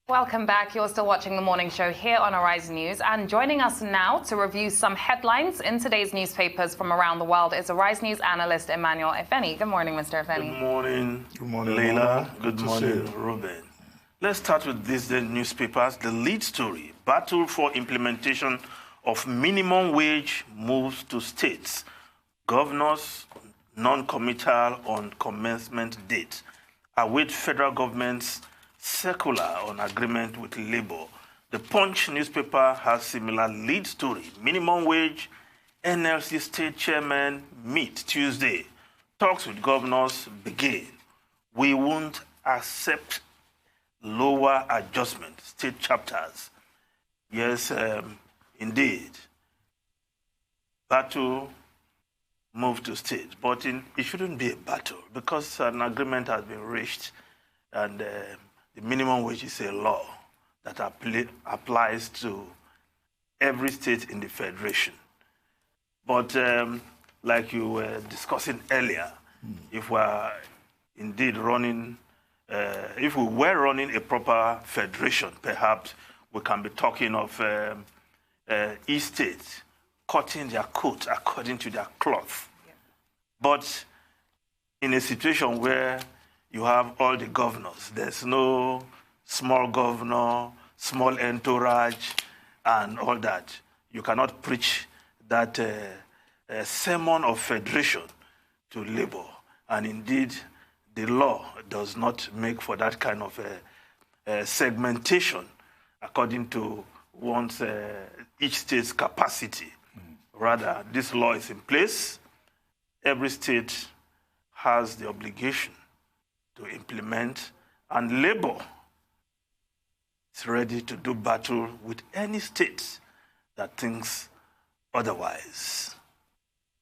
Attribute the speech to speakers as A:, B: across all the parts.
A: Welcome back. You're still watching the morning show here on Arise News. And joining us now to review some headlines in today's newspapers from around the world is Arise News analyst Emmanuel Efeni. Good morning, Mr. Efeni.
B: Good morning.
C: Good morning,
B: Leila. Good morning, Ruben. Let's start with these newspapers. The lead story, battle for implementation of minimum wage moves to states. Governors non-committal on commencement date. Await federal government's circular on agreement with Labour. The Punch newspaper has similar lead story. Minimum wage, NLC state chairman meet Tuesday. Talks with governors begin. We won't accept lower adjustment, state chapters. Yes, indeed. Battle move to state, but it shouldn't be a battle because an agreement has been reached and the minimum wage is a law that applies to every state in the federation. But like you were discussing earlier, if we are indeed running, if we were running a proper federation, perhaps we can be talking of each state cutting their coat according to their cloth. Yeah. But in a situation where you have all the governors, there's no small governor, small entourage, and all that. You cannot preach that sermon of federation to Labour. And indeed, the law does not make for that kind of segmentation according to each state's capacity. Rather, this law is in place. Every state has the obligation to implement, and Labour is ready to do battle with any state that thinks otherwise.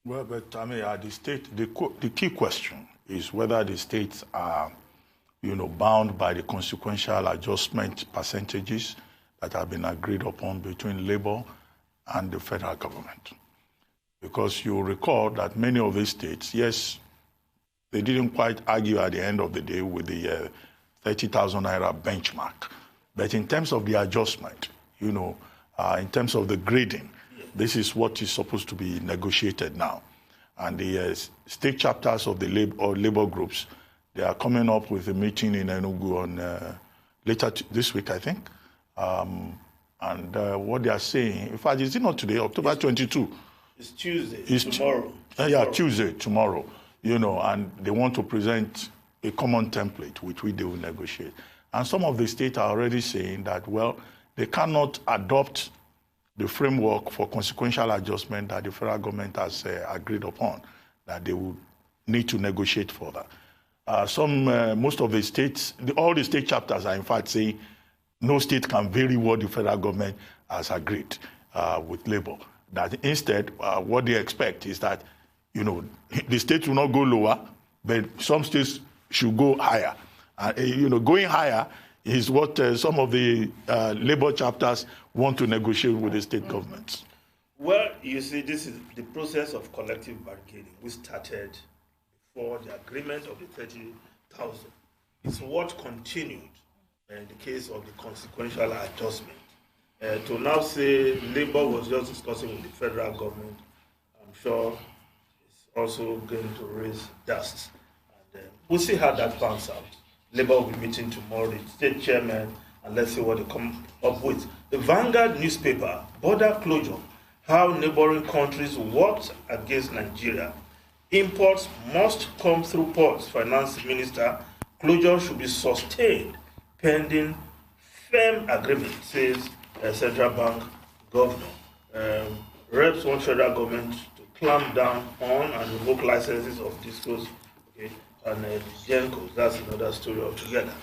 C: Well, but I mean, the key question is whether the states are, bound by the consequential adjustment percentages that have been agreed upon between Labour and the federal government. Because you recall that many of these states, yes, they didn't quite argue at the end of the day with the 30,000 naira benchmark. But in terms of the adjustment, in terms of the grading, this is what is supposed to be negotiated now. And the state chapters of the labor groups, they are coming up with a meeting in Enugu on later this week, I think. And what they are saying, in fact, is it not today, October 22?
B: It's Tuesday, tomorrow.
C: Tuesday, tomorrow. And they want to present a common template which they will negotiate. And some of the states are already saying that, well, they cannot adopt the framework for consequential adjustment that the federal government has agreed upon, that they will need to negotiate further. Most of the states, all the state chapters are in fact saying no state can vary what the federal government has agreed with Labour. That instead, what they expect is that, the states will not go lower, but some states should go higher. Going higher is what some of the Labour chapters want to negotiate with the state governments.
B: Well, you see, this is the process of collective bargaining. We started before the agreement of the 30,000. It's what continued in the case of the consequential adjustment. To now say Labour was just discussing with the federal government, I'm sure it's also going to raise dust. And we'll see how that pans out. Labour will be meeting tomorrow, the state chairman, and let's see what they come up with. The Vanguard newspaper, border closure, how neighboring countries worked against Nigeria. Imports must come through ports, Finance Minister. Closure should be sustained pending firm agreement, says Central Bank Governor. Reps want federal government to clamp down on and revoke licenses of discos, and Gencos. That's another story altogether.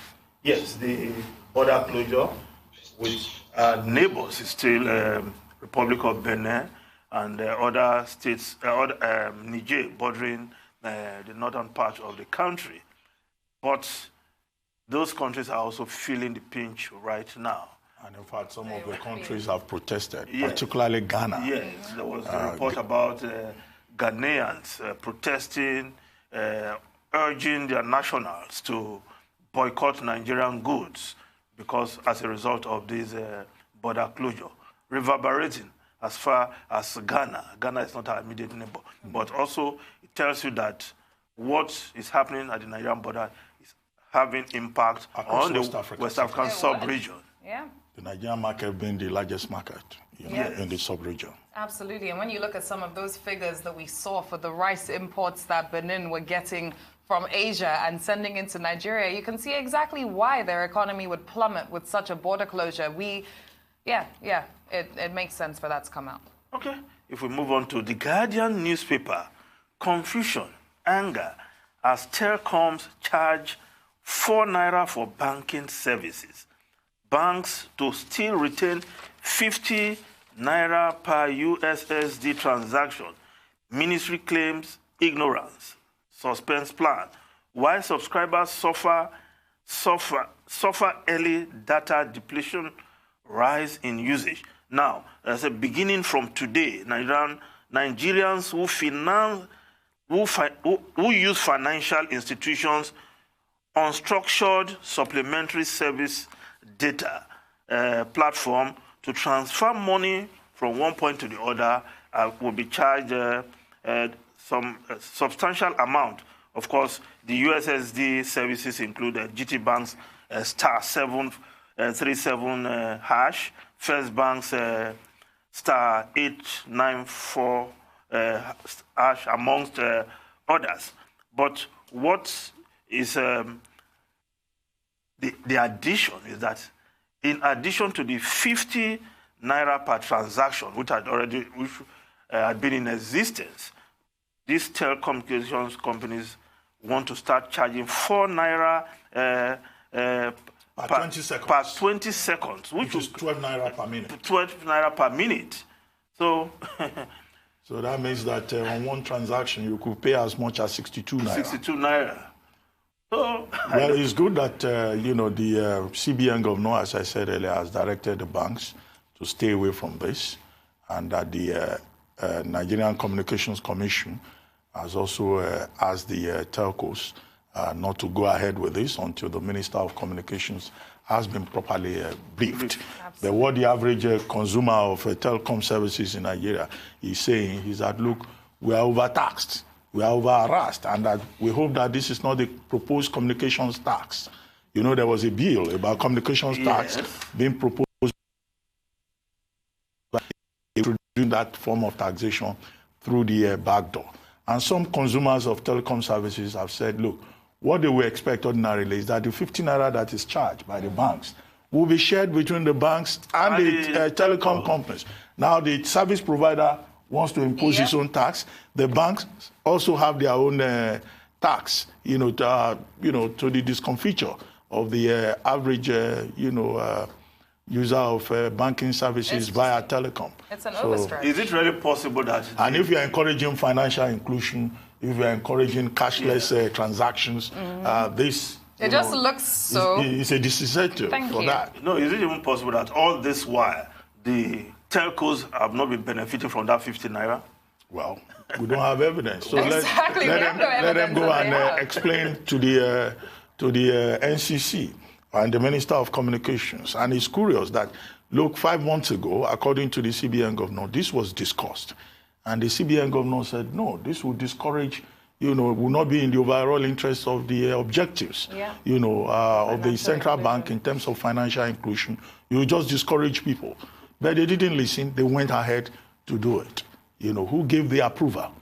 B: Yes, the border closure with our neighbors is still Republic of Benin and other states, Niger, bordering the northern part of the country. But those countries are also feeling the pinch right now.
C: And in fact, some of the countries have protested, particularly Ghana.
B: Yes, there was a report about Ghanaians protesting, urging their nationals to boycott Nigerian goods because as a result of this border closure, reverberating as far as Ghana. Ghana is not our immediate neighbor, but also it tells you that what is happening at the Nigerian border is having impact
C: across
B: on the
C: West
B: African sub-region.
A: Yeah.
C: The Nigerian market being the largest market in the sub-region.
A: Absolutely. And when you look at some of those figures that we saw for the rice imports that Benin were getting from Asia and sending into Nigeria, you can see exactly why their economy would plummet with such a border closure. It makes sense for that to come out.
B: Okay. If we move on to the Guardian newspaper, confusion, anger, as telecoms charge 4 naira for banking services. Banks to still retain 50 naira per USSD transaction. Ministry claims ignorance. Suspense plan. Why subscribers suffer early data depletion, rise in usage. Now, as a beginning from today, Nigerians who use financial institutions unstructured supplementary service data platform to transfer money from one point to the other will be charged some substantial amount. Of course, the USSD services include GT Bank's star 737 hash, First Bank's star 894 hash, amongst others. But what is the addition is that in addition to the 50 naira per transaction, which had been in existence, these telecommunications companies want to start charging 4 naira
C: per 20 seconds.
B: Per 20 seconds, which
C: is 12 naira per minute.
B: 12 naira per minute. So,
C: so that means that on one transaction you could pay as much as 62 naira.
B: 62 naira. So,
C: well, it's good that the CBN governor, as I said earlier, has directed the banks to stay away from this, and that the Nigerian Communications Commission has also asked the telcos not to go ahead with this until the Minister of Communications has been properly briefed. But what the average consumer of telecom services in Nigeria is saying is that, look, we are overtaxed, we are over-harassed, and that we hope that this is not the proposed communications tax. You know, there was a bill about communications tax being proposed, introducing that form of taxation through the back door. And some consumers of telecom services have said, look, what they will expect ordinarily is that the 50 naira that is charged by the banks will be shared between the banks and the telecom companies. Now, the service provider wants to impose his own tax. The banks also have their own tax, to the discomfiture of the average, user of banking services via telecom.
A: It's an overstretch.
B: Is it really possible that...
C: And if you're encouraging financial inclusion, if you're encouraging cashless transactions, this...
A: It just looks so...
C: It's a disincentive for that.
B: No, is it even possible that all this while, the telcos have not been benefiting from that 50 naira?
C: Well, we don't have evidence. So
A: exactly.
C: let them go and explain to the NCC and the Minister of Communications. And it's curious that, look, 5 months ago, according to the CBN governor, this was discussed. And the CBN governor said, no, this will discourage, will not be in the overall interest of the objectives, of the central bank in terms of financial inclusion. You will just discourage people. But they didn't listen. They went ahead to do it. Who gave the approval?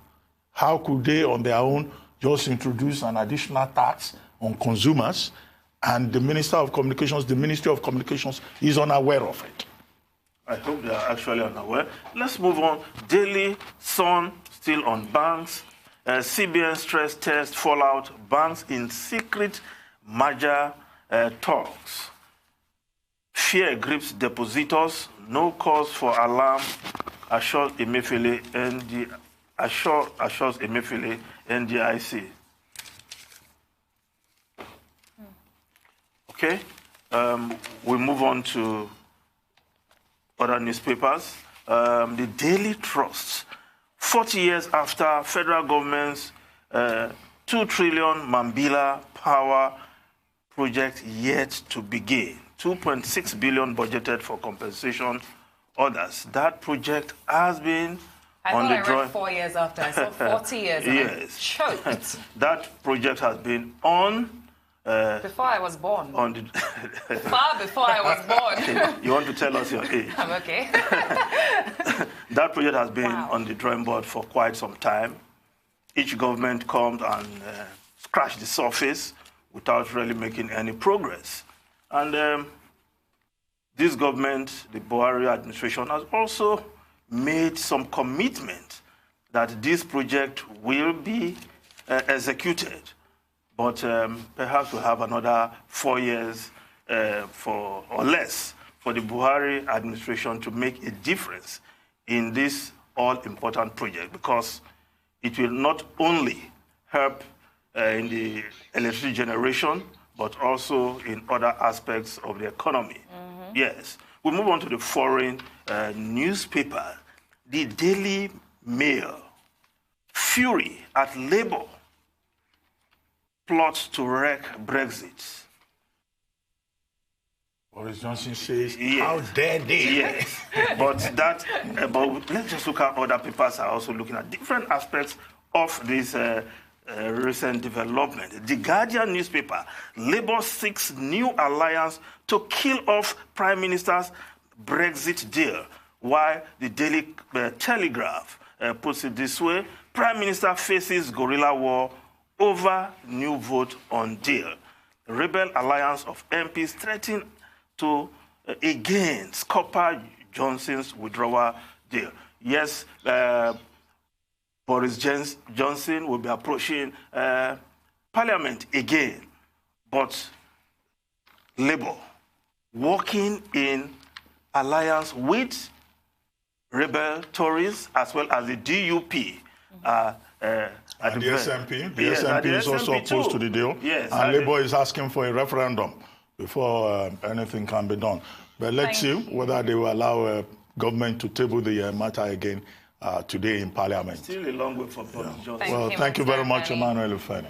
C: How could they, on their own, just introduce an additional tax on consumers? And the Minister of Communications, the Ministry of Communications, is unaware of it.
B: I hope they are actually unaware. Let's move on. Daily Sun, still on banks. CBN stress test fallout. Banks in secret merger talks. Fear grips depositors. No cause for alarm. Assures Emefiele NDIC. Okay, we move on to other newspapers. The Daily Trust, 40 years after federal government's 2 trillion Mambila power project yet to begin. 2.6 billion budgeted for compensation. Others. That project has been on the drawing.
A: I read 4 years after. I saw 40 years. And
B: yes.
A: I choked.
B: That project has been on.
A: Before I was born.
B: On the
A: Far before I was born.
B: You want to tell us your age?
A: I'm okay.
B: That project has been on the drawing board for quite some time. Each government comes and scratch the surface without really making any progress. And this government, the Buhari administration, has also made some commitment that this project will be executed. But perhaps we'll have another 4 years or less for the Buhari administration to make a difference in this all-important project, because it will not only help in the electricity generation, but also in other aspects of the economy. Mm-hmm. Yes. We move on to the foreign newspaper. The Daily Mail. Fury at Labour plots to wreck Brexit.
C: Boris Johnson says,
B: yes.
C: How dare they?
B: Yes. but let's just look at other papers are also looking at different aspects of this recent development. The Guardian newspaper, Labour seeks new alliance to kill off Prime Minister's Brexit deal, while the Daily Telegraph puts it this way: Prime Minister faces guerrilla war over new vote on deal. The rebel alliance of MPs threaten to again scupper Johnson's withdrawal deal. Yes, Boris Johnson will be approaching Parliament again, but Labour working in alliance with rebel Tories as well as the DUP.
C: And the SNP. The SNP is also opposed to the deal.
B: Yes,
C: and Labour is asking for a referendum before anything can be done. But let's see whether they will allow government to table the matter again today in Parliament.
B: Still a long way for Boris Johnson.
C: Well, thank you very much, Emmanuel Efeni.